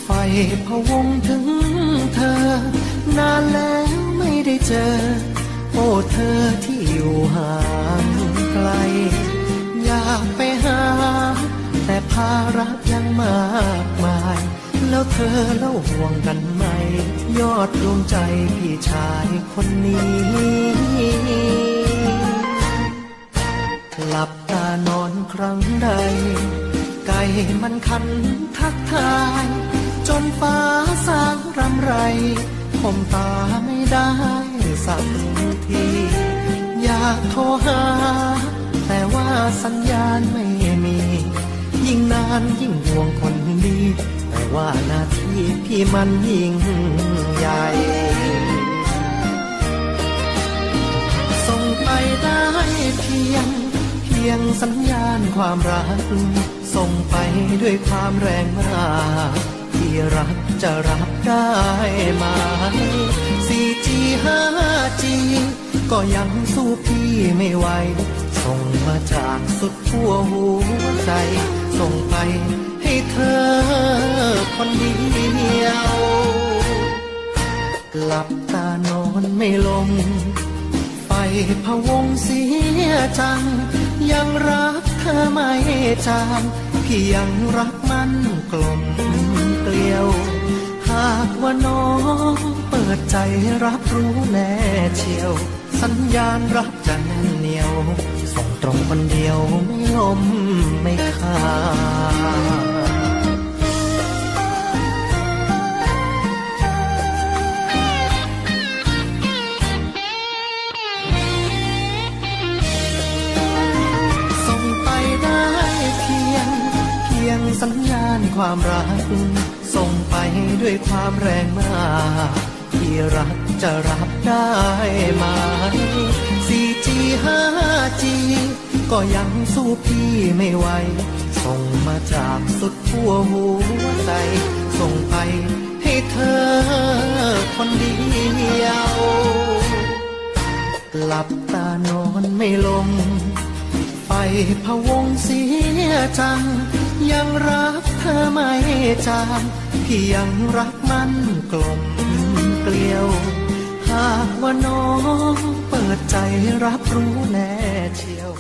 ไฟพะวงถึงเธอนานแล้วไม่ได้เจอโอ้เธอที่อยู่ห่างไกลอยากไปหาแต่ภาระยังมากมายแล้วเธอเล่าห่วงกันไหมยอดดวงใจพี่ชายคนนี้หลับตานอนครั้งใดไก่มันคันทักทายจนฟ้าสางรำไรคมตาไม่ได้สักทีอยากโทรหาแต่ว่าสัญญาณไม่มียิ่งนานยิ่งห่วงคนดีแต่ว่าหน้าที่พี่มันยิ่งใหญ่ส่งไปได้เพียงสัญญาณความรักส่งไปด้วยความแรงมากที่รักจะรับได้ไหม 4G 5G ก็ยังสู้พี่ไม่ไหวส่งมาจากสุดขั้วหัวใจส่งไปให้เธอคนเดียวหลับตานอนไม่ลงไฟพะวงเสียจังยังรักเธอไม่จางพี่ยังรักมันกลมเกลียวหากว่าน้องเปิดใจรับรู้แน่เชียวสัญญาณรักจะแน่นเหนียวส่งตรงคนเดียวไม่ล้มไม่ขาดสัญญาณความรักส่งไปด้วยความแรงมากที่รักจะรับได้ไหม 4G 5G ก็ยังสู้พี่ไม่ไหวส่งมาจากสุดขั้วหัวใจส่งไปให้เธอคนเดียวหลับตานอนไม่ลงไฟพะวงเสียจังยังรักเธอไม่จางพี่ยังรักมันกลมเกลียวหากว่าน้องเปิดใจรับรู้แน่เชียว